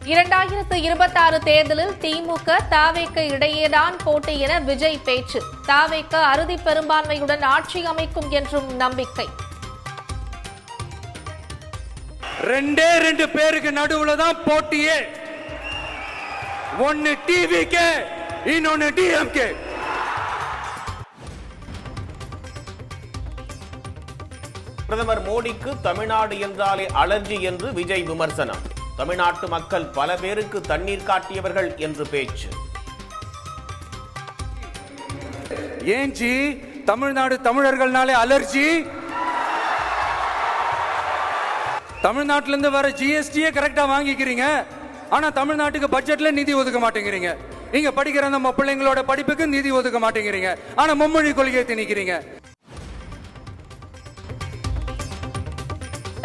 2026 தேர்தலில் திமுக தாவேக இடையேதான் போட்டி என விஜய் பேச்சு. தாவேக அறுதி பெரும்பான்மையுடன் ஆட்சி அமைக்கும் என்றும் நம்பிக்கை. ரெண்டு பேருக்கு நடுவுல தான் போட்டியே. ஒன்னு டிவிகே, இன்னொன்னு டிஎம்கே. பிரதமர் மோடிக்கு தமிழ்நாடு என்றாலே அலர்ஜி என்று விஜய் விமர்சனம். தமிழ்நாட்டு மக்கள் பல பேருக்கு தண்ணீர் காட்டியவர்கள் என்று பேச்சு. ஏன் ஜி தமிழ்நாடு தமிழர்கள்னாலே அலர்ஜி? தமிழ்நாட்டில இருந்து வர ஜிஎஸ்டியே கரெக்டா வாங்கிக்கிறீங்க, ஆனா தமிழ்நாட்டுக்கு பட்ஜெட்ல நிதி ஒதுக்க மாட்டேங்கிறீங்க. இங்க படிக்கிற நம்ம பிள்ளைங்களோட படிப்புக்கு நிதி ஒதுக்க மாட்டேங்கிறீங்க, ஆனா மும்மொழி கொள்கையை திணிக்கிறீங்க.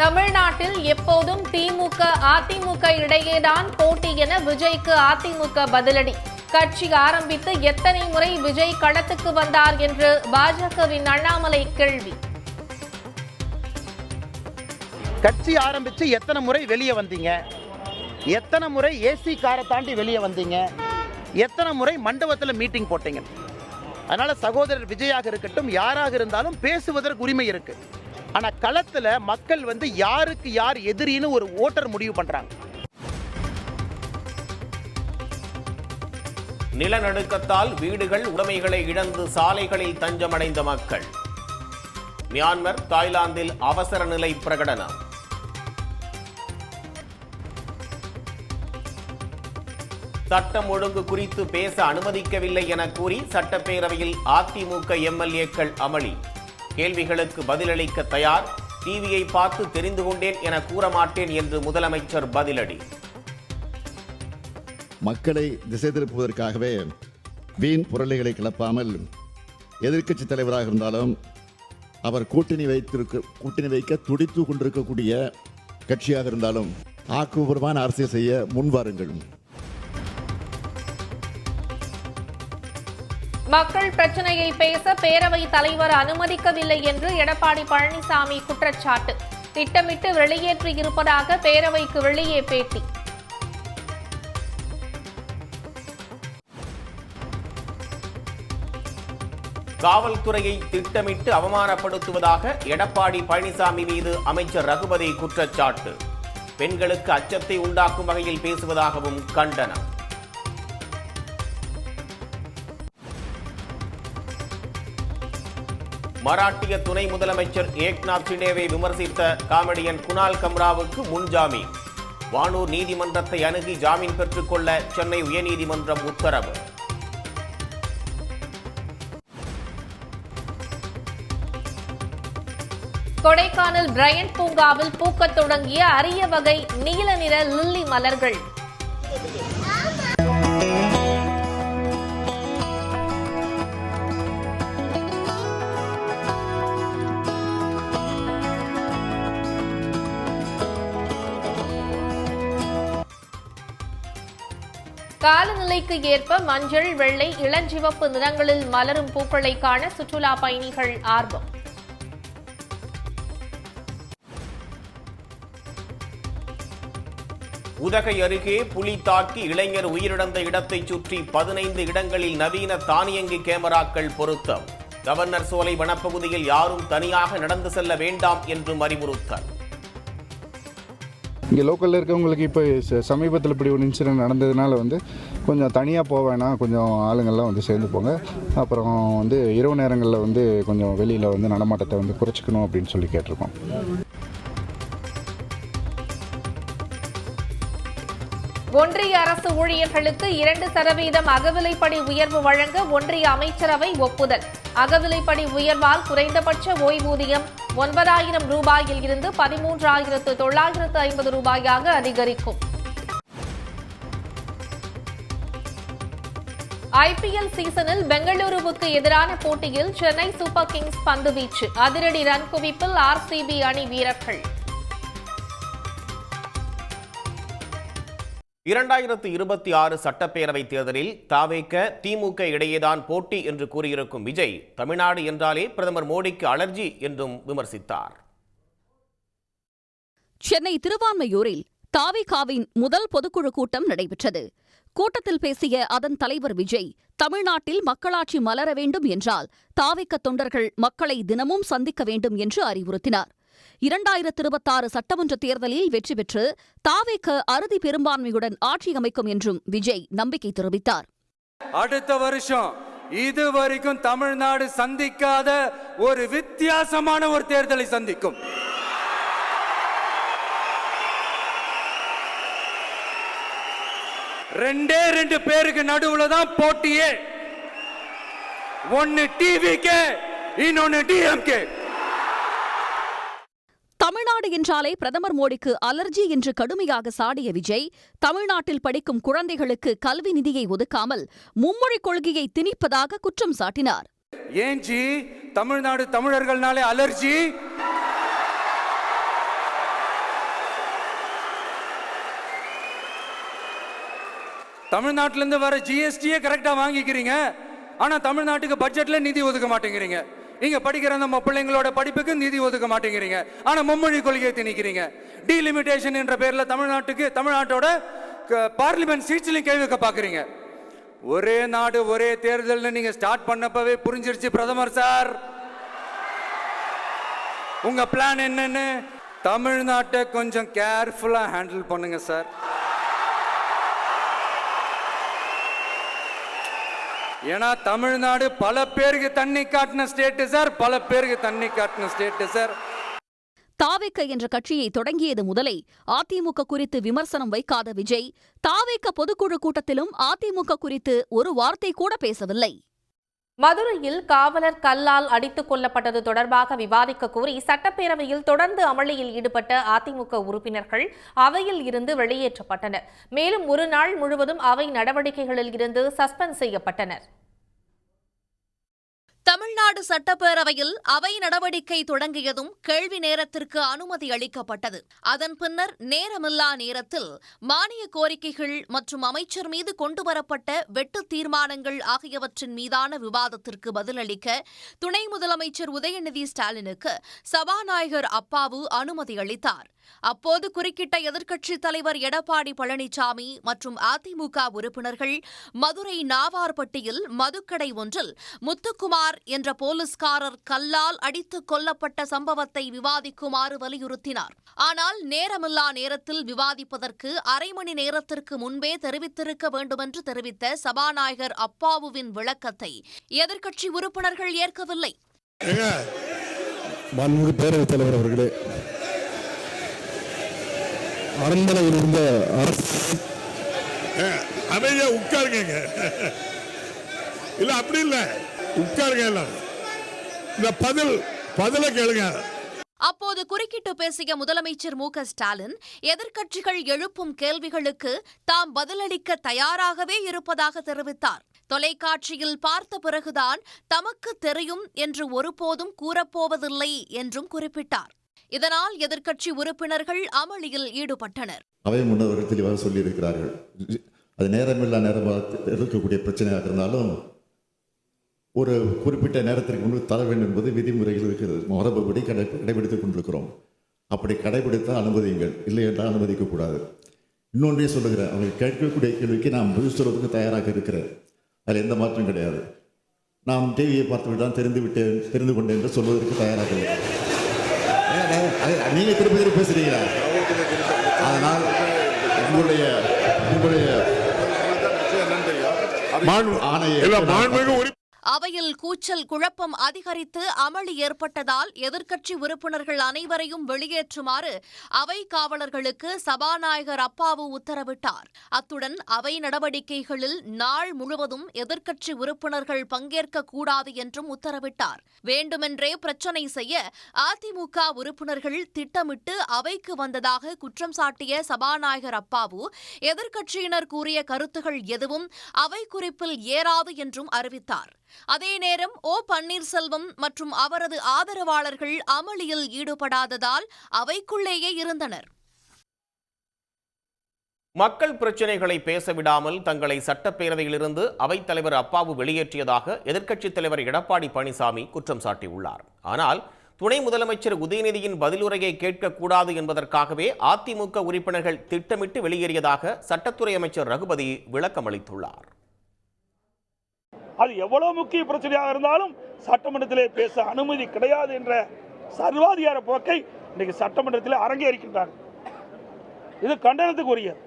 தமிழ்நாட்டில் எப்போதும் திமுக அதிமுக இடையேதான் போட்டி என விஜய்க்கு அதிமுக பதிலடி. கட்சி ஆரம்பித்து எத்தனை முறை விஜய் களத்துக்கு வந்தார் என்று பாஜகவின் அண்ணாமலை கேள்வி. கட்சி ஆரம்பிச்சு எத்தனை முறை வெளியே வந்தீங்க? எத்தனை முறை ஏசி காரை தாண்டி வெளியே வந்தீங்க? எத்தனை முறை மண்டபத்தில் மீட்டிங் போட்டீங்க? அதனால சகோதரர் விஜயாக இருக்கட்டும், யாராக இருந்தாலும் பேசுவதற்கு உரிமை இருக்கு. ஆனா களத்துல மக்கள் யாருக்கு யார் எதிரின்னு ஒரு ஓட்டர் முடிவு பண்றாங்க. நிலநடுக்கத்தால் வீடுகள் உடைமைகளை இழந்து சாலைகளில் தஞ்சமடைந்த மக்கள். மியான்மர், தாய்லாந்தில் அவசர நிலை பிரகடனம். சட்டம் ஒழுங்கு குறித்து பேச அனுமதிக்கவில்லை என கூறி சட்டப்பேரவையில் அதிமுக எம்எல்ஏக்கள் அமளி. கேள்விகளுக்கு பதிலளிக்க தயார், டிவியை பார்த்து தெரிந்து கொண்டேன் என கூற மாட்டேன் என்று முதலமைச்சர் பதிலடி. மக்களை திசை திருப்புவதற்காகவே வீண் புரளிகளை கிளப்பாமல் எதிர்க்கட்சி தலைவராக இருந்தாலும் அவர் கூட்டணி வைக்க துடித்து கொண்டிருக்கக்கூடிய கட்சியாக இருந்தாலும் ஆக்கப்பூர்வமான அரசியல் செய்ய முன்வாருங்கள். மக்கள் பிரச்சனையை பேச பேரவைத் தலைவர் அனுமதிக்கவில்லை என்று எடப்பாடி பழனிசாமி குற்றச்சாட்டு. திட்டமிட்டு வெளியேற்றி இருப்பதாக பேரவைக்கு வெளியே பேட்டி. காவல்துறையை திட்டமிட்டு அவமானப்படுத்துவதாக எடப்பாடி பழனிசாமி மீது அமைச்சர் ரகுபதி குற்றச்சாட்டு. பெண்களுக்கு அச்சத்தை உண்டாக்கும் வகையில் பேசுவதாகவும் கண்டனம். மராட்டிய துணை முதலமைச்சர் ஏக்நாத் ஷிண்டேவை விமர்சித்த காமெடியன் குனால் கம்ராவுக்கு முன்ஜாமீன். வானூர் நீதிமன்றத்தை அணுகி ஜாமீன் பெற்றுக்கொள்ள சென்னை உயர்நீதிமன்றம் உத்தரவு. கொடைக்கானல் பிரையண்ட் பூங்காவில் பூக்கத் தொடங்கிய அரிய வகை நீல நிற லில்லி மலர்கள். காலநிலைக்கு ஏற்ப மஞ்சள், வெள்ளை, இளஞ்சிவப்பு நிறங்களில் மலரும் பூக்களை காண சுற்றுலா பயணிகள் ஆர்வம். உதகை அருகே புலி தாக்கி இளைஞர் உயிரிழந்த இடத்தை சுற்றி 15 இடங்களில் நவீன தானியங்கி கேமராக்கள் பொருத்தம். கவர்னர் சோலை வனப்பகுதியில் யாரும் தனியாக நடந்து செல்ல வேண்டாம் என்றும் அறிவுறுத்தல். இங்கே லோக்கலில் இருக்கவங்களுக்கு இப்போ சமீபத்தில் இப்படி ஒரு இன்சிடென்ட் நடந்ததுனால கொஞ்சம் தனியாக போக வேணாம், கொஞ்சம் ஆளுங்கள்லாம் சேர்ந்து போங்க. அப்புறம் இரவு நேரங்களில் கொஞ்சம் வெளியில் நடமாட்டத்தை குறைச்சிக்கணும் அப்படின்னு சொல்லி கேட்டிருக்கோம். ஒன்றிய அரசு ஊழியர்களுக்கு 2% அகவிலைப்படி உயர்வு வழங்க ஒன்றிய அமைச்சரவை ஒப்புதல். அகவிலைப்படி உயர்வால் குறைந்தபட்ச ஓய்வூதியம் 9,000 ரூபாயில் இருந்து 13,950 ரூபாயாக அதிகரிக்கும். ஐபிஎல் சீசனில் பெங்களூருவுக்கு எதிரான போட்டியில் சென்னை சூப்பர் கிங்ஸ் பந்துவீச்சு. அதிரடி ரன் குவிப்பில் ஆர்சிபி அணி வீரர்கள். 2026 சட்டப்பேரவைத் தேர்தலில் தாவேக திமுக இடையேதான் போட்டி என்று கூறியிருக்கும் விஜய், தமிழ்நாடு என்றாலே பிரதமர் மோடிக்கு அலர்ஜி என்றும் விமர்சித்தார். சென்னை திருவான்மையூரில் தாவேகாவின் முதல் பொதுக்குழு கூட்டம் நடைபெற்றது. கூட்டத்தில் பேசிய அதன் தலைவர் விஜய், தமிழ்நாட்டில் மக்களாட்சி மலர வேண்டும் என்றால் தாவேக தொண்டர்கள் மக்களை தினமும் சந்திக்க வேண்டும் என்று அறிவுறுத்தினார். 2026 சட்டமன்ற தேர்தலில் வெற்றி பெற்று தாவேக அறுதி பெரும்பான்மையுடன் ஆட்சி அமைக்கும் என்றும் விஜய் நம்பிக்கை தெரிவித்தார். அடுத்த வருஷம் இதுவரைக்கும் தமிழ்நாடு சந்திக்காத ஒரு வித்தியாசமான ஒரு தேர்தலை சந்திக்கும். ரெண்டு பேருக்கு நடுவுல தான் போட்டியே. ஒன்னு டிவிகே, இன்னொன்னு டிஎம்கே. தமிழ்நாடு என்றாலே பிரதமர் மோடிக்கு அலர்ஜி என்று கடுமையாக சாடிய விஜய், தமிழ்நாட்டில் படிக்கும் குழந்தைகளுக்கு கல்வி நிதியை ஒதுக்காமல் மும்மொழிக் கொள்கையை திணிப்பதாக குற்றம் சாட்டினார். ஏன் ஜி தமிழ்நாடு தமிழர்கள்னாலே அலர்ஜி? தமிழ்நாட்டிலிருந்து வர ஜிஎஸ்டியே கரெக்டா வாங்கிக்கிறீங்க, ஆனா தமிழ்நாட்டுக்கு பட்ஜெட்ல நிதி ஒதுக்க மாட்டேங்கிறீங்க. இங்க படிக்கிற நம்ம பிள்ளைங்களோட படிப்புக்கு நிதி ஒதுக்க மாட்டேங்கிறீங்க, ஆனா மும்மொழி கொள்கையை திணிக்கிறீங்க. டீலிமிட்டேஷன் என்ற பேர்ல தமிழ்நாட்டோட பார்லிமெண்ட் சீட்ஸ்லையும் கை வைக்க பாக்குறீங்க. ஒரே நாடு ஒரே தேர்தல் நீங்க ஸ்டார்ட் பண்ணப்பவே புரிஞ்சிருச்சு பிரதமர் சார் உங்க பிளான் என்னன்னு. தமிழ்நாட்டை கொஞ்சம் கேர்ஃபுல்லா ஹேண்டில் பண்ணுங்க சார். ஏன்னா தமிழ்நாடு பல பேருக்கு தண்ணி காட்டின ஸ்டேட் சார், பல பேருக்கு தண்ணி காட்டின ஸ்டேட் சார். தாவேக என்ற கட்சியை தொடங்கியது முதலே அதிமுக குறித்து விமர்சனம் வைக்காத விஜய், தாவேக பொதுக்குழு கூட்டத்திலும் அதிமுக குறித்து ஒரு வார்த்தை கூட பேசவில்லை. மதுரையில் காவலர் கல்லால் அடித்துக் கொல்லப்பட்டது தொடர்பாக விவாதிக்க கோரி சட்டப்பேரவையில் தொடர்ந்து அமளியில் ஈடுபட்ட அதிமுக உறுப்பினர்கள் அவையில் இருந்து வெளியேற்றப்பட்டனர். மேலும் ஒரு நாள் முழுவதும் அவை நடவடிக்கைகளில் இருந்து சஸ்பெண்ட் செய்யப்பட்டனர். தமிழ்நாடு சட்டப்பேரவையில் அவை நடவடிக்கை தொடங்கியதும் கேள்வி நேரத்திற்கு அனுமதி அளிக்கப்பட்டது. அதன் பின்னர் நேரமில்லா நேரத்தில் மானிய கோரிக்கைகள் மற்றும் அமைச்சர் மீது கொண்டுவரப்பட்ட வெட்டு தீர்மானங்கள் ஆகியவற்றின் மீதான விவாதத்திற்கு பதிலளிக்க துணை முதலமைச்சர் உதயநிதி ஸ்டாலினுக்கு சபாநாயகர் அப்பாவு அனுமதி அளித்தார். அப்போது குறுக்கிட்ட எதிர்க்கட்சித் தலைவர் எடப்பாடி பழனிசாமி மற்றும் அதிமுக உறுப்பினர்கள் மதுரை நாவார்பட்டியில் மதுக்கடை ஒன்றில் முத்துக்குமார் என்ற போலீஸ்காரர் கல்லால் அடித்துக் கொல்லப்பட்ட சம்பவத்தை விவாதிக்குமாறு வலியுறுத்தினார். ஆனால் நேரமில்லா நேரத்தில் விவாதிப்பதற்கு அரை மணி நேரத்திற்கு முன்பே தெரிவித்திருக்க வேண்டுமென்று தெரிவித்த சபாநாயகர் அப்பாவுவின் விளக்கத்தை எதிர்க்கட்சி உறுப்பினர்கள் ஏற்கவில்லை. பேரவைத் தலைவர் அவர்களே, அரண்மனையில் இருந்த அமைதியா உட்காருங்க. இல்ல அப்படி இல்ல, உட்காருங்க. எல்லாம் இந்த பதில கேளுங்க. அப்போது குறுக்கிட்டு பேசிய முதலமைச்சர் மு.க.ஸ்டாலின், எதிர்க்கட்சிகள் எழுப்பும் கேள்விகளுக்கு தாம் பதிலளிக்க தயாராகவே இருப்பதாக தெரிவித்தார். தொலைக்காட்சியில் பார்த்த பிறகுதான் தமக்கு தெரியும் என்று ஒருபோதும் கூறப்போவதில்லை என்றும் குறிப்பிட்டார். இதனால் எதிர்க்கட்சி உறுப்பினர்கள் அமளியில் ஈடுபட்டனர். அவை முன்னவர்கள் தெளிவாக சொல்லியிருக்கிறார்கள். அது நேரமில்லா நேரமாக இருக்கக்கூடிய பிரச்சனையாக இருந்தாலும் ஒரு குறிப்பிட்ட நேரத்திற்கு முன்பு தர வேண்டும் என்பது விதிமுறையில் இருக்கிறது. மரபுபடி கடைபிடித்துக் கொண்டிருக்கிறோம். அப்படி கடைபிடித்தால் அனுமதியுங்கள், இல்லை என்றால் அனுமதிக்கக்கூடாது. இன்னொன்றே சொல்லுகிறேன், அவங்க கேட்கக்கூடிய கேள்விக்கு நாம் பதில் சொல்வதற்கு தயாராக இருக்கிறேன். அதில் எந்த மாற்றம் கிடையாது. நாம் டிவியை பார்த்துவிட்டால் தெரிந்து கொண்டேன் என்று சொல்வதற்கு தயாராக இருக்கிறேன். நீங்க திருப்பி பேசுறீங்களா? அதனால் உங்களுடைய அவையில் கூச்சல் குழப்பம் அதிகரித்து அமளி ஏற்பட்டதால் எதிர்க்கட்சி உறுப்பினர்கள் அனைவரையும் வெளியேற்றுமாறு அவை காவலர்களுக்கு சபாநாயகர் அப்பாவு உத்தரவிட்டார். அத்துடன் அவை நடவடிக்கைகளில் நாள் முழுவதும் எதிர்க்கட்சி உறுப்பினர்கள் பங்கேற்க கூடாது என்றும் உத்தரவிட்டார். வேண்டுமென்றே பிரச்சினை செய்ய அதிமுக உறுப்பினர்கள் திட்டமிட்டு அவைக்கு வந்ததாக குற்றம் சாட்டிய சபாநாயகர் அப்பாவு, எதிர்க்கட்சியினர் கூறிய கருத்துகள் எதுவும் அவை குறிப்பில் ஏறாது என்றும் அறிவித்தார். அதே நேரம் ஓ பன்னீர்செல்வம் மற்றும் அவரது ஆதரவாளர்கள் அமளியில் ஈடுபடாததால் அவைக்குள்ளேயே இருந்தனர். மக்கள் பிரச்சினைகளை பேசவிடாமல் தங்களை சட்டப்பேரவையிலிருந்து அவைத்தலைவர் அப்பாவு வெளியேற்றியதாக எதிர்க்கட்சித் தலைவர் எடப்பாடி பழனிசாமி குற்றம் சாட்டியுள்ளார். ஆனால் துணை முதலமைச்சர் உதயநிதியின் பதிலுரையை கேட்கக்கூடாது என்பதற்காகவே அதிமுக உறுப்பினர்கள் திட்டமிட்டு வெளியேறியதாக சட்டத்துறை அமைச்சர் ரகுபதி விளக்கம் அளித்துள்ளார். அது எவ்வளவு முக்கிய பிரச்சனையாக இருந்தாலும் சட்டமன்றத்திலே பேச அனுமதி கிடையாது என்ற சர்வாதிகார போக்கை இன்னைக்கு சட்டமன்றத்தில் அரங்கேறிக்கின்றார். இது கண்டனத்துக்கு உரியது.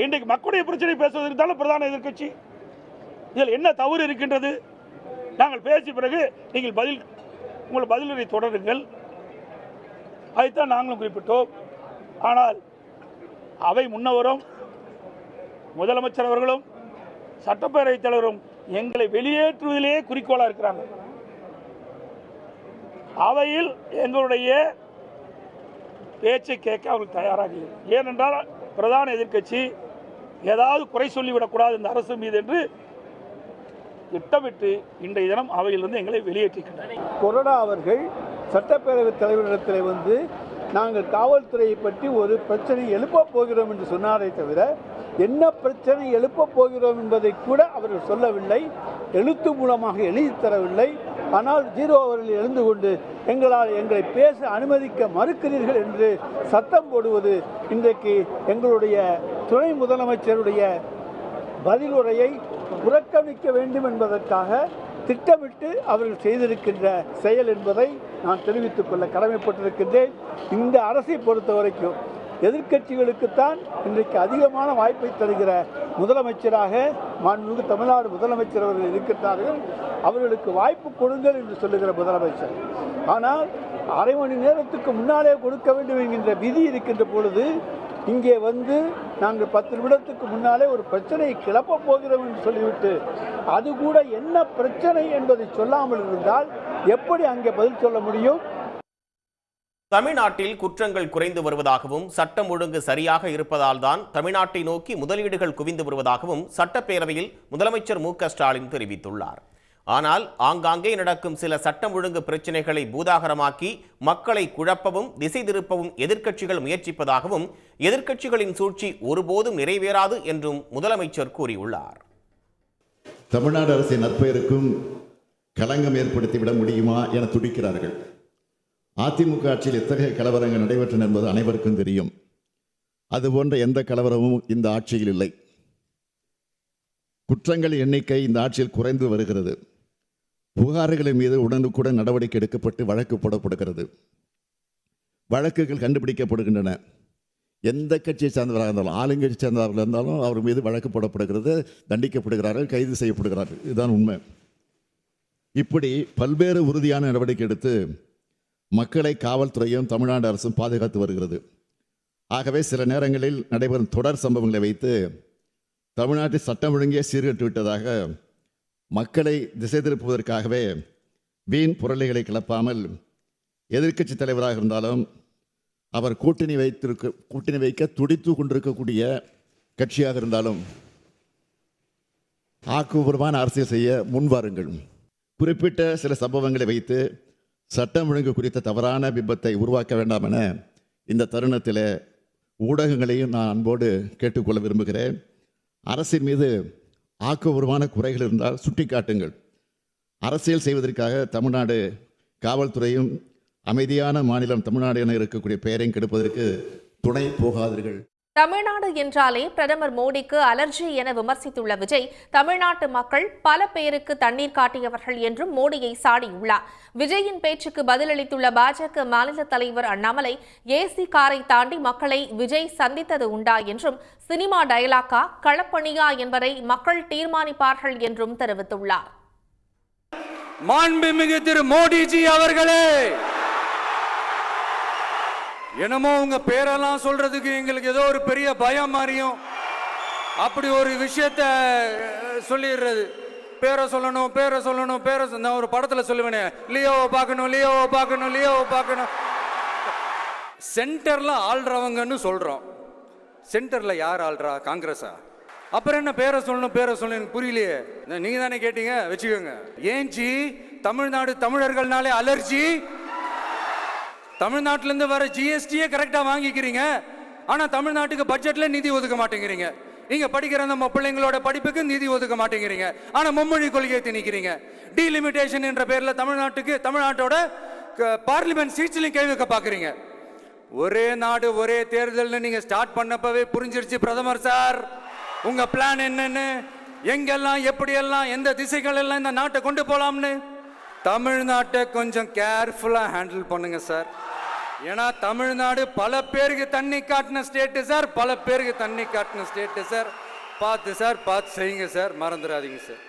இன்றைக்கு மக்களுடைய பிரச்சனை பேசுவதற்கு பிரதான எதிர்க்கட்சி. இதில் என்ன தவறு இருக்கின்றது? நாங்கள் பேசிய பிறகு நீங்கள் உங்கள் பதிலுரை தொடருங்கள், அதைத்தான் நாங்களும் குறிப்பிட்டோம். ஆனால் அவை முன்னவரும் முதலமைச்சர் அவர்களும் சட்டப்பேரவைத் தலைவரும் எங்களை வெளியேற்றுவதிலே குறிக்கோளாக இருக்கிறாங்க. அவையில் எங்களுடைய பேச்சை கேட்க அவர்கள் தயாராக இல்லை. ஏனென்றால் பிரதான எதிர்க்கட்சி ஏதாவது குறை சொல்லிவிடக்கூடாது இந்த அரசு மீது என்று திட்டமிட்டு இன்றைய தினம் அவையிலிருந்து எங்களை வெளியேற்றிருக்கின்றனர். கொறடா அவர்கள் சட்டப்பேரவைத் தலைவரிடத்தில் வந்து நாங்கள் காவல்துறையை பற்றி ஒரு பிரச்சனை எழுப்பப் போகிறோம் என்று சொன்னாரே தவிர என்ன பிரச்சனை எழுப்பப் போகிறோம் என்பதை கூட அவர்கள் சொல்லவில்லை, எழுத்து மூலமாக எழுதி தரவில்லை. ஆனால் ஜீரோ அவர்கள் எழுந்து கொண்டு எங்களை பேச அனுமதிக்க மறுக்கிறீர்கள் என்று சத்தம் போடுவது இன்றைக்கு எங்களுடைய துணை முதலமைச்சருடைய பதிலுரையை புறக்கணிக்க வேண்டும் என்பதற்காக திட்டமிட்டு அவர்கள் செய்திருக்கின்ற செயல் என்பதை நான் தெரிவித்துக் கொள்ள கடமைப்பட்டிருக்கின்றேன். இந்த அரசை பொறுத்த வரைக்கும் எதிர்க்கட்சிகளுக்குத்தான் இன்றைக்கு அதிகமான வாய்ப்பை தருகிற முதலமைச்சராக மாண்புமிகு தமிழ்நாடு முதலமைச்சர் அவர்கள் இருக்கின்றார்கள். அவர்களுக்கு வாய்ப்பு கொடுங்கள் என்று சொல்லுகிற முதலமைச்சர். ஆனால் அரை மணி நேரத்துக்கு முன்னாலே கொடுக்க வேண்டும் என்கின்ற விதி இருக்கின்ற பொழுது இங்கே வந்து நாங்கள் 10 நிமிடத்துக்கு முன்னாலே ஒரு பிரச்சனையை கிளப்பப் போகிறோம் என்று சொல்லிவிட்டு அது கூட என்ன பிரச்சனை என்பதை சொல்லாமல் இருந்தால் எப்படி அங்கே பதில் சொல்ல முடியும்? தமிழ்நாட்டில் குற்றங்கள் குறைந்து வருவதாகவும் சட்டம் ஒழுங்கு சரியாக இருப்பதால் தான் தமிழ்நாட்டை நோக்கி முதலீடுகள் குவிந்து வருவதாகவும் சட்டப்பேரவையில் முதலமைச்சர் மு.க.ஸ்டாலின் தெரிவித்துள்ளார். ஆனால் ஆங்காங்கே நடக்கும் சில சட்டம் ஒழுங்கு பிரச்சினைகளை பூதாகரமாக்கி மக்களை குழப்பவும் திசை திருப்பவும் எதிர்க்கட்சிகள் முயற்சிப்பதாகவும் எதிர்க்கட்சிகளின் சூழ்ச்சி ஒருபோதும் நிறைவேறாது என்றும் முதலமைச்சர் கூறியுள்ளார். தமிழ்நாடு அரசின் நற்பெயருக்கும் களங்கம் ஏற்படுத்திவிட முடியுமா என துடிக்கிறார்கள். அதிமுக ஆட்சியில் எத்தகைய கலவரங்கள் நடைபெற்றன என்பது அனைவருக்கும் தெரியும். அதுபோன்ற எந்த கலவரமும் இந்த ஆட்சியில் இல்லை. குற்றங்கள் எண்ணிக்கை இந்த ஆட்சியில் குறைந்து வருகிறது. புகார்களின் மீது உடனுக்குடன் நடவடிக்கை எடுக்கப்பட்டு வழக்கு போடப்படுகிறது. வழக்குகள் கண்டுபிடிக்கப்படுகின்றன. எந்த கட்சியை சார்ந்தவராக இருந்தாலும், ஆளுங்கட்சி சார்ந்தவர்கள் இருந்தாலும் அவர் மீது வழக்கு போடப்படுகிறது, தண்டிக்கப்படுகிறார்கள், கைது செய்யப்படுகிறார்கள். இதுதான் உண்மை. இப்படி பல்வேறு உறுதியான நடவடிக்கை எடுத்து மக்களை காவல்துறையும் தமிழ்நாடு அரசும் பாதுகாத்து வருகிறது. ஆகவே சில நேரங்களில் நடைபெறும் தொடர் சம்பவங்களை வைத்து தமிழ்நாட்டில் சட்டம் ஒழுங்கே சீர்கட்டு விட்டதாக மக்களை திசை திருப்புவதற்காகவே வீண் புரளிகளை கிளப்பாமல் எதிர்க்கட்சி தலைவராக இருந்தாலும் அவர் கூட்டணி வைக்க துடித்து கொண்டிருக்கக்கூடிய கட்சியாக இருந்தாலும் ஆக்கப்பூர்வமான அரசியல் செய்ய முன்வாருங்கள். குறிப்பிட்ட சில சம்பவங்களை வைத்து சட்டம் ஒழுங்கு குறித்த தவறான பிம்பத்தை உருவாக்க வேண்டாம் என இந்த தருணத்தில் ஊடகங்களையும் நான் அன்போடு கேட்டுக்கொள்ள விரும்புகிறேன். அரசின் மீது ஆக்கப்பூர்வமான குறைகள் இருந்தால் சுட்டிக்காட்டுங்கள். அரசியல் செய்வதற்காக தமிழ்நாடு காவல்துறையும் அமைதியான மாநிலம் தமிழ்நாடு என இருக்கக்கூடிய பெயரையும் கெடுப்பதற்கு துணை போகாதீர்கள். தமிழ்நாடு என்றாலே பிரதமர் மோடிக்கு அலர்ஜி என விமர்சித்துள்ள விஜய், தமிழ்நாட்டு மக்கள் பல பேருக்கு தண்ணீர் காட்டியவர்கள் என்றும் மோடியை சாடியுள்ளார். விஜயின் பேச்சுக்கு பதிலளித்துள்ள பாஜக மாநில தலைவர் அண்ணாமலை, ஏசி காரை தாண்டி மக்களை விஜய் சந்தித்தது உண்டா என்றும், சினிமா டயலாக்கா களப்பணியா என்பதை மக்கள் தீர்மானிப்பார்கள் என்றும் தெரிவித்துள்ளார். மாண்புமிகு திரு மோடிஜி அவர்களே, என்னமோ உங்க பேரெல்லாம் சொல்றதுக்கு எங்களுக்கு ஏதோ ஒரு பெரிய பயம் மாதிரியும் அப்படி ஒரு விஷயத்த சொல்லிடுறது. பேரை சொல்லணும், பேரை சொல்லணும், பேரை நான் ஒரு படத்துல சொல்லுவேனே, லியோவை பார்க்கணும், லியோவை பார்க்கணும், லியோவை பார்க்கணும். சென்டர்ல ஆள்றவங்கன்னு சொல்றோம். சென்டர்ல யார் ஆள்றா? காங்கிரஸா? அப்புறம் என்ன பேரை சொல்லணும், பேரை சொல்லணும்? புரியலையே. நீங்க தானே கேட்டீங்க, வச்சுக்கோங்க. ஏன்ச்சி தமிழ்நாடு தமிழர்கள்னாலே அலர்ஜி? தமிழ்நாட்டிலிருந்து வர ஜிஎஸ்டியே கரெக்டா வாங்கிக்கிறீங்க, ஆனா தமிழ்நாட்டுக்கு பட்ஜெட்ல நிதி ஒதுக்க மாட்டேங்கிறீங்க. இங்க படிக்கிற நம்ம பிள்ளைங்களோட படிப்புக்கு நிதி ஒதுக்க மாட்டேங்கிறீங்க. ஆனா மும்மொழி கொள்கையை திணிக்கிறீங்க. டீலிமிட்டேஷன் என்ற பேர்ல தமிழ்நாட்டோட பார்லிமெண்ட் சீட்ஸ்லையும் கை வைக்க பார்க்குறீங்க. ஒரே நாடு ஒரே தேர்தல்னு நீங்க ஸ்டார்ட் பண்ணப்பவே புரிஞ்சிருச்சு பிரதமர் சார் உங்க பிளான் என்னன்னு, எங்கெல்லாம் எப்படியெல்லாம் எந்த திசைகள் எல்லாம் இந்த நாட்டை கொண்டு போலாம்னு. தமிழ்நாட்டை கொஞ்சம் கேர்ஃபுல்லா ஹேண்டில் பண்ணுங்க சார். ஏன்னா தமிழ்நாடு பல பேருக்கு தண்ணி காட்டின ஸ்டேட்டு சார், பல பேருக்கு தண்ணி காட்டின ஸ்டேட்டு சார். பார்த்து செய்யுங்க சார், மறந்துடாதீங்க சார்.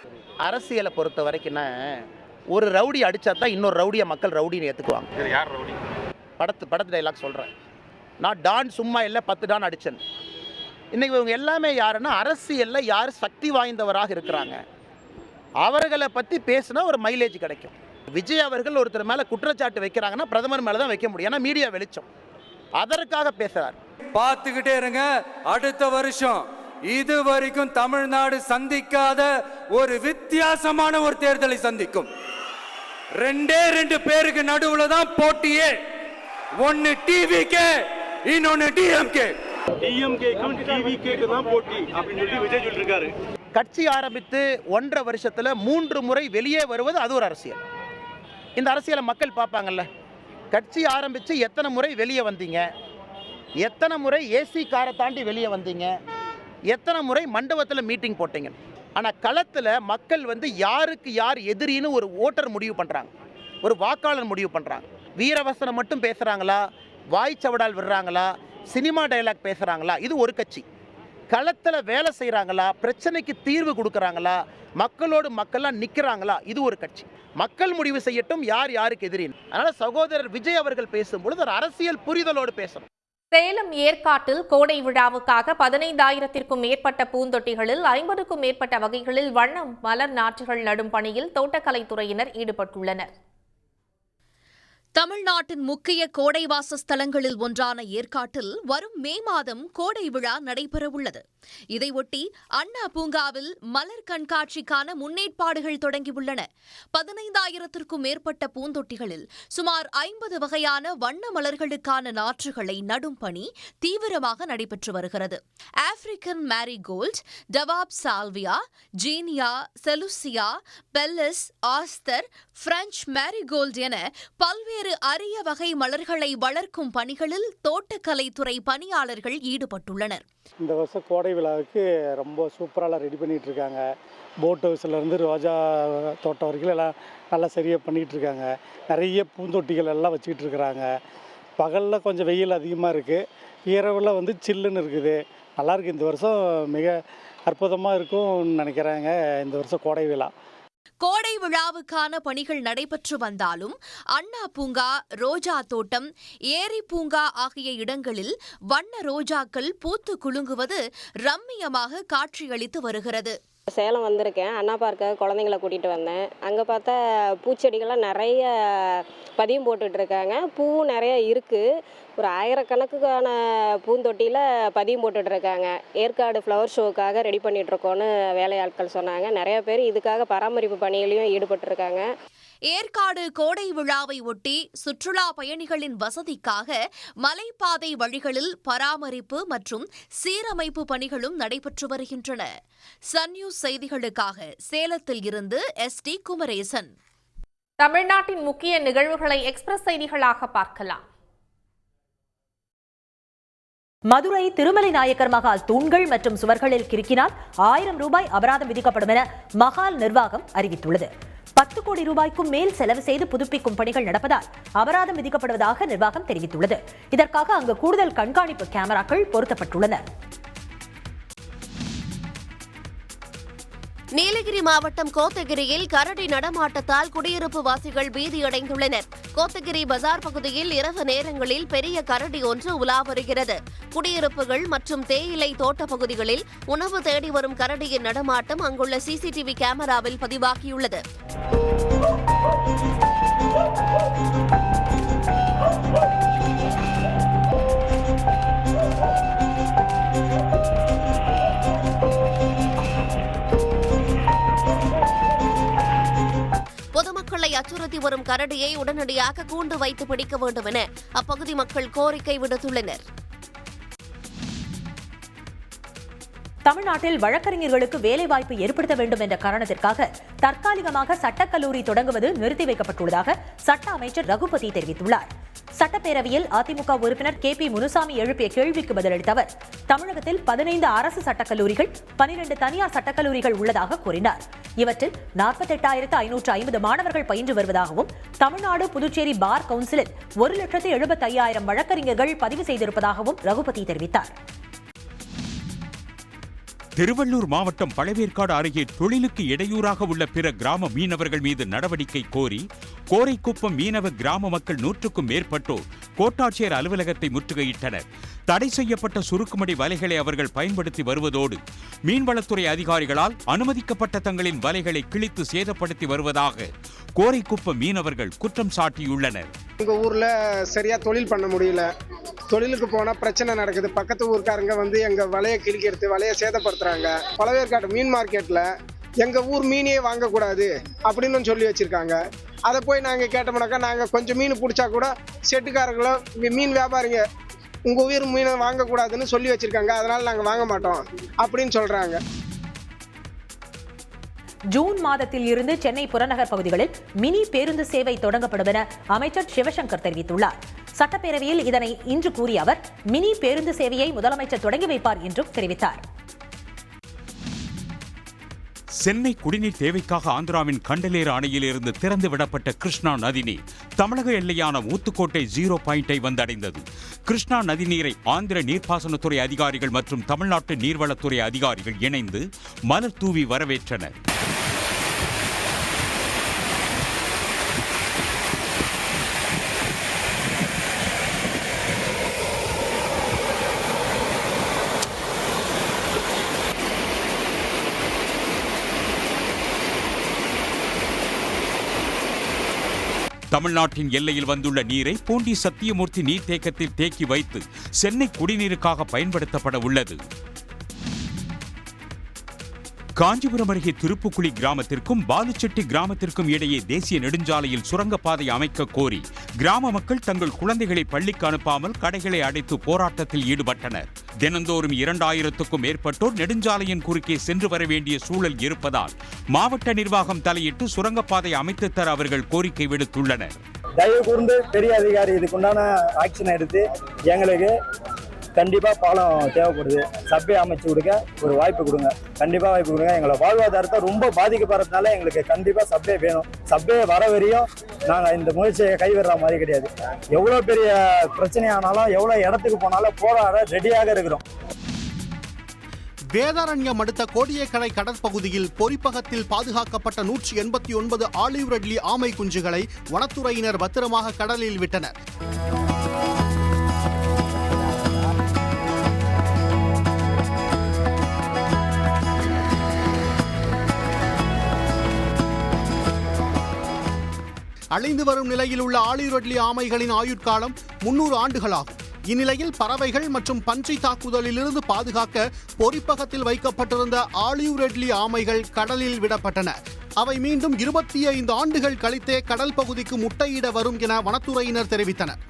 அரசியலை பொறுத்த வரைக்கும் ஒரு ரவுடி அடிச்சா தான் இன்னொரு ரவுடியை மக்கள் ரவுடின்னு ஏற்றுக்குவாங்க. யார் ரவுடி? படத்து டைலாக் சொல்கிறேன். நான் டான் சும்மா இல்லை 10 டான் அடித்தேன். இன்றைக்கி இவங்க எல்லாமே யாருன்னா அரசியலில் யார் சக்தி வாய்ந்தவராக இருக்கிறாங்க அவர்களை பற்றி பேசினா ஒரு மைலேஜ் கிடைக்கும். விஜய் அவர்கள் ஒருத்தர் மேலே குற்றச்சாட்டு வைக்கிறாங்கன்னா பிரதமர் மேலே தான் வைக்க முடியும். ஏன்னா மீடியா வெளிச்சம், அதற்காக பேசுகிறார். பார்த்துக்கிட்டே இருங்க, அடுத்த வருஷம் இது வரைக்கும் தமிழ்நாடு சந்திக்காத ஒரு வித்தியாசமான ஒரு தேர்தலை சந்திக்கும். 2 பேருக்கு நடுவுல தான் போட்டியே. ஒன்னு டிவிகே, இன்னொன்னு டிஎம்கே. டிஎம்கேக்கும் டிவிகேக்கு தான் போட்டி அப்படின்னு சொல்லி விஜய் சொல்லிருக்காரு. கட்சி ஆரம்பித்து 1.5 வருஷத்துல 3 முறை வெளியே வருவது அது ஒரு அரசியல். இந்த அரசியலை மக்கள் பார்ப்பாங்கல்ல. கட்சி ஆரம்பித்து எத்தனை முறை வெளியே வந்தீங்க, எத்தனை முறை ஏசி காரை தாண்டி வெளியே வந்தீங்க, எத்தனை முறை மண்டபத்தில் மீட்டிங் போட்டீங்க. ஆனால் களத்தில் மக்கள் யாருக்கு யார் எதிரின்னு ஒரு ஓட்டர் முடிவு பண்ணுறாங்க, ஒரு வாக்காளர் முடிவு பண்ணுறாங்க. வீரவசனம் மட்டும் பேசுகிறாங்களா, வாய்ச்சவடால் விடுறாங்களா, சினிமா டைலாக் பேசுகிறாங்களா, இது ஒரு கட்சி. களத்தில் வேலை செய்கிறாங்களா, பிரச்சனைக்கு தீர்வு கொடுக்குறாங்களா, மக்களோடு மக்கள்லாம் நிற்கிறாங்களா, இது ஒரு கட்சி. மக்கள் முடிவு செய்யட்டும் யார் யாருக்கு எதிரின்னு. அதனால் சகோதரர் விஜய் அவர்கள் பேசும்பொழுது ஒரு அரசியல் புரிதலோடு பேசணும். சேலம் ஏற்காட்டில் கோடை விழாவுக்காக 15,000க்கும் மேற்பட்ட பூந்தொட்டிகளில் 50க்கும் மேற்பட்ட வகைகளில் வண்ண மலர் நாற்றுகள் நடும் பணியில் தோட்டக்கலைத்துறையினர் ஈடுபட்டுள்ளனர். தமிழ்நாட்டின் முக்கிய கோடை வாசஸ்தலங்களில் ஒன்றான ஏற்காட்டில் வரும் மே மாதம் கோடை விழா நடைபெறவுள்ளது. இதையொட்டி அண்ணா பூங்காவில் மலர் கண்காட்சிக்கான முன்னேற்பாடுகள் தொடங்கியுள்ளன. 15,000க்கும் மேற்பட்ட பூந்தொட்டிகளில் சுமார் 50 வகையான வண்ண மலர்களுக்கான நாற்றுகளை நடும் பணி தீவிரமாக நடைபெற்று வருகிறது. ஆப்பிரிக்கன் மேரிகோல்ட், டவாப் சால்வியா, ஜீனியா, செலுசியா, பெல்லஸ், ஆஸ்தர், பிரெஞ்சு மேரிகோல்ட் என பல்வேறு அரிய வகை மலர்களை வளர்க்கும் பணிகளில் தோட்டக்கலைத்துறை பணியாளர்கள் ஈடுபட்டுள்ளனர். இந்த வருஷம் கோடை விழாவுக்கு ரொம்ப சூப்பராக ரெடி பண்ணிட்டு இருக்காங்க. போட் ஹவுஸ்லேருந்து ரோஜா தோட்டம் வரைக்கும் எல்லாம் நல்லா சரியாக பண்ணிகிட்டு இருக்காங்க. நிறைய பூந்தொட்டிகள் எல்லாம் வச்சுக்கிட்டு இருக்கிறாங்க. பகலில் கொஞ்சம் வெயில் அதிகமாக இருக்குது, இரவில் சில்லுன்னு இருக்குது. நல்லாயிருக்கு. இந்த வருஷம் மிக அற்புதமாக இருக்கும்னு நினைக்கிறாங்க இந்த வருஷம் கோடை விழா. கோடை விழாவுக்கான பணிகள் நடைபெற்று வந்தாலும் அண்ணா பூங்கா, ரோஜா தோட்டம், ஏரி பூங்கா ஆகிய இடங்களில் வண்ண ரோஜாக்கள் பூத்து குலுங்குவது ரம்மியமாக காட்சியளித்து வருகிறது. சேலம் வந்திருக்கேன். அண்ணா பார்க்க குழந்தைங்கள கூட்டிகிட்டு வந்தேன். அங்கே பார்த்தா பூச்செடிகள்லாம் நிறைய பதியம் போட்டுட்ருக்காங்க. பூவும் நிறைய இருக்குது. ஒரு 1000கணக்கான பூந்தொட்டியில் பதியம் போட்டுட்ருக்காங்க. ஏற்காடு ஃப்ளவர் ஷோவுக்காக ரெடி பண்ணிகிட்ருக்கோன்னு வேலையாட்கள் சொன்னாங்க. நிறைய பேர் இதுக்காக பராமரிப்பு பணியிலையும் ஈடுபட்டிருக்காங்க. ஏற்காடு கோடை விழாவை ஒட்டி சுற்றுலா பயணிகளின் வசதிக்காக மலைப்பாதை வழிகளில் பராமரிப்பு மற்றும் சீரமைப்பு பணிகளும் நடைபெற்று வருகின்றன. சன் நியூஸ் செய்திகளுக்காக சேலத்தில் இருந்து SD குமரேசன். தமிழ்நாட்டின் முக்கிய நிகழ்வுகளை எக்ஸ்பிரஸ் செய்திகளாக பார்க்கலாம். மதுரை திருமலை நாயக்கர் மகால் தூண்கள் மற்றும் சுவர்களில் கிறுக்கினால் 1000 ரூபாய் அபராதம் விதிக்கப்படும் என மகால் நிர்வாகம் அறிவித்துள்ளது. 10 கோடி ரூபாய்க்கும் மேல் செலவு செய்து புதுப்பிக்கும் பணிகள் நடப்பதால் அபராதம் விதிக்கப்படுவதாக நிர்வாகம் தெரிவித்துள்ளது. இதற்காக அங்கு கூடுதல் கண்காணிப்பு கேமராக்கள் பொருத்தப்பட்டுள்ளன. நீலகிரி மாவட்டம் கோத்தகிரியில் கரடி நடமாட்டத்தால் குடியிருப்பு வாசிகள் பீதியடைந்துள்ளனர். கோத்தகிரி பஜார் பகுதியில் இரவு நேரங்களில் பெரிய கரடி ஒன்று உலா வருகிறது. குடியிருப்புகள் மற்றும் தேயிலை தோட்ட பகுதிகளில் உணவு தேடி வரும் கரடியின் நடமாட்டம் அங்குள்ள CCTV கேமராவில் பதிவாகியுள்ளது. பொதுமக்களை அச்சுறுத்தி வரும் கரடியை உடனடியாக கூண்டு வைத்து பிடிக்க வேண்டும் என அப்பகுதி மக்கள் கோரிக்கை விடுத்துள்ளனர். தமிழ்நாட்டில் வழக்கறிஞர்களுக்கு வேலைவாய்ப்பு ஏற்படுத்த வேண்டும் என்ற காரணத்திற்காக தற்காலிகமாக சட்டக்கல்லூரி தொடங்குவது நிறுத்தி வைக்கப்பட்டுள்ளதாக சட்ட அமைச்சர் ரகுபதி தெரிவித்துள்ளார். சட்டப்பேரவையில் அதிமுக உறுப்பினர் KP முனுசாமி எழுப்பிய கேள்விக்கு பதிலளித்த அவர், தமிழகத்தில் 15 அரசு சட்டக்கல்லூரிகள், 12 தனியார் சட்டக்கல்லூரிகள் உள்ளதாக கூறினார். இவற்றில் 48,550 மாணவர்கள் பயின்று வருவதாகவும், தமிழ்நாடு புதுச்சேரி பார் கவுன்சிலில் 1,75,000 வழக்கறிஞர்கள் பதிவு செய்திருப்பதாகவும் ரகுபதி தெரிவித்தார். திருவள்ளூர் மாவட்டம் பழவேற்காடு அருகே தொழிலுக்கு இடையூறாக உள்ள பிற கிராம மீனவர்கள் மீது நடவடிக்கை கோரி கோரைக்குப்பம் மீனவ கிராம மக்கள் 100க்கும் மேற்பட்டோர் கோட்டாட்சியர் அலுவலகத்தை முற்றுகையிட்டனர். தடை செய்யப்பட்ட சுருக்குமடி வலைகளை அவர்கள் பயன்படுத்தி வருவதோடு மீன்வளத்துறை அதிகாரிகளால் அனுமதிக்கப்பட்ட தங்களின் வலைகளை கிழித்து சேதப்படுத்தி வருவதாக கோரைக்குப்பம் மீனவர்கள் குற்றம் சாட்டியுள்ளனர். எங்கள் ஊரில் சரியாக தொழில் பண்ண முடியல. தொழிலுக்கு போனால் பிரச்சனை நடக்குது. பக்கத்து ஊருக்காரங்க வந்து எங்கள் வலையை கிழிக்கிறது, வலையை சேதப்படுத்துகிறாங்க. பழவேற்காடு மீன் மார்க்கெட்டில் எங்கள் ஊர் மீனே வாங்கக்கூடாது அப்படின்னு சொல்லி வச்சுருக்காங்க. அதை போய் நாங்கள் கேட்டோம்னாக்கா, நாங்கள் கொஞ்சம் மீன் பிடிச்சா கூட செட்டுக்காரங்களோ மீன் வியாபாரிங்க உங்கள் ஊர் மீனை வாங்கக்கூடாதுன்னு சொல்லி வச்சுருக்காங்க, அதனால் நாங்கள் வாங்க மாட்டோம் அப்படின்னு சொல்கிறாங்க. ஜூன் மாதத்தில் இருந்து சென்னை புறநகர் பகுதிகளில் மினி பேருந்து சேவை தொடங்கப்படும் என அமைச்சர் சிவசங்கர் தெரிவித்துள்ளார். சட்டப்பேரவையில் இதனை இன்று கூறிய அவர், மினி பேருந்து சேவையை முதலமைச்சர் தொடங்கி வைப்பார் என்றும் தெரிவித்தார். சென்னை குடிநீர் தேவைக்காக ஆந்திராவின் கண்டலேறு அணையில் இருந்து திறந்து விடப்பட்ட கிருஷ்ணா நதிநீர் தமிழக எல்லையான ஊத்துக்கோட்டை 0 பாயிண்டை வந்தடைந்தது. கிருஷ்ணா நதிநீரை ஆந்திர நீர்ப்பாசனத்துறை அதிகாரிகள் மற்றும் தமிழ்நாட்டு நீர்வளத்துறை அதிகாரிகள் இணைந்து மலர் தூவி வரவேற்றனர். தமிழ்நாட்டின் எல்லையில் வந்துள்ள நீரை பூண்டி சத்தியமூர்த்தி நீர்த்தேக்கத்தில் தேக்கி வைத்து சென்னை குடிநீருக்காக பயன்படுத்தப்பட உள்ளது. காஞ்சிபுரம் அருகே திருப்புக்குழி கிராமத்திற்கும் பாலுச்செட்டி கிராமத்திற்கும் இடையே தேசிய நெடுஞ்சாலையில் சுரங்கப்பாதை அமைக்க கோரி கிராம மக்கள் தங்கள் குழந்தைகளை பள்ளிக்கு அனுப்பாமல் கடைகளை அடைத்து போராட்டத்தில் ஈடுபட்டனர். தினந்தோறும் 2000க்கும் மேற்பட்டோர் நெடுஞ்சாலையின் குறுக்கே சென்று வர வேண்டிய சூழல் இருப்பதால் மாவட்ட நிர்வாகம் தலையிட்டு சுரங்கப்பாதை அமைத்து தர அவர்கள் கோரிக்கை விடுத்துள்ளனர். தயவு கூர்ந்து பெரிய அதிகாரி இதுக்குண்டான ஆக்ஷன் எடுத்து எங்களுக்கு கண்டிப்பா பாலம் தேவைப்படுது. சபை அமைச்சு கொடுக்க ஒரு வாய்ப்பு கொடுங்க, கண்டிப்பா வாய்ப்பு கொடுங்க. எங்களை வாழ்வாதாரத்தை ரொம்ப பாதிக்கப்படுறதுனால எங்களுக்கு கண்டிப்பா சபை வேணும். சபை வர வரையும் நாங்க இந்த முயற்சியை கைவிடுற மாதிரி கிடையாது. எவ்வளவு பெரிய பிரச்சனையானாலும் எவ்வளவு இடத்துக்கு போனாலும் போராட ரெடியாக இருக்கிறோம். வேதாரண்யம் அடுத்த கோடியக்கரை கடற்பகுதியில் பொறிப்பகத்தில் பாதுகாக்கப்பட்ட 189 ஆலிவ் ரெட்லி ஆமை குஞ்சுகளை வனத்துறையினர் பத்திரமாக கடலில் விட்டனர். அழிந்து வரும் நிலையில் உள்ள ஆலிவ் ரெட்லி ஆமைகளின் ஆயுட்காலம் 300 ஆண்டுகளாகும். இந்நிலையில் பறவைகள் மற்றும் பன்றி தாக்குதலிலிருந்து பாதுகாக்க பொறிப்பகத்தில் வைக்கப்பட்டிருந்த ஆலிவ் ரெட்லி ஆமைகள் கடலில் விடப்பட்டன. அவை மீண்டும் 25 ஆண்டுகள் கழித்தே கடல் பகுதிக்கு முட்டையிட வரும் என வனத்துறையினர் தெரிவித்தனர்.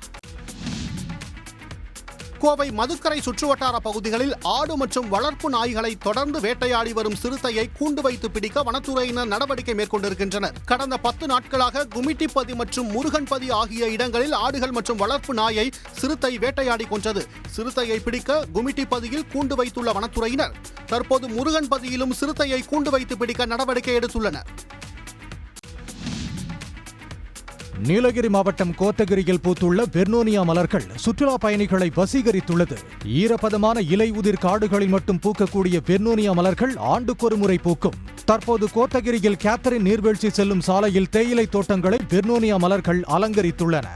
கோவை மதுக்கரை சுற்றுவட்டார பகுதிகளில் ஆடு மற்றும் வளர்ப்பு நாய்களை தொடர்ந்து வேட்டையாடி வரும் சிறுத்தையை கூண்டு வைத்து பிடிக்க வனத்துறையினர் நடவடிக்கை மேற்கொண்டிருக்கின்றனர். கடந்த 10 நாட்களாக குமிட்டிப்பதி மற்றும் முருகன்பதி ஆகிய இடங்களில் ஆடுகள் மற்றும் வளர்ப்பு நாயை சிறுத்தை வேட்டையாடி கொன்றது. சிறுத்தையை பிடிக்க குமிட்டிப்பதியில் கூண்டு வைத்துள்ள வனத்துறையினர் தற்போது முருகன்பதியிலும் சிறுத்தையை கூண்டு வைத்து பிடிக்க நடவடிக்கை எடுத்துள்ளனர். நீலகிரி மாவட்டம் கோத்தகிரியில் பூத்துள்ள வெர்னோனியா மலர்கள் சுற்றுலா பயணிகளை வசீகரித்துள்ளது. ஈரப்பதமான இலை உதிர் காடுகளில் மட்டும் பூக்கக்கூடிய வெர்னோனியா மலர்கள் ஆண்டுக்கொரு முறை பூக்கும். தற்போது கோத்தகிரியில் கேத்தரின் நீர்வீழ்ச்சி செல்லும் சாலையில் தேயிலை தோட்டங்களை வெர்னோனியா மலர்கள் அலங்கரித்துள்ளன.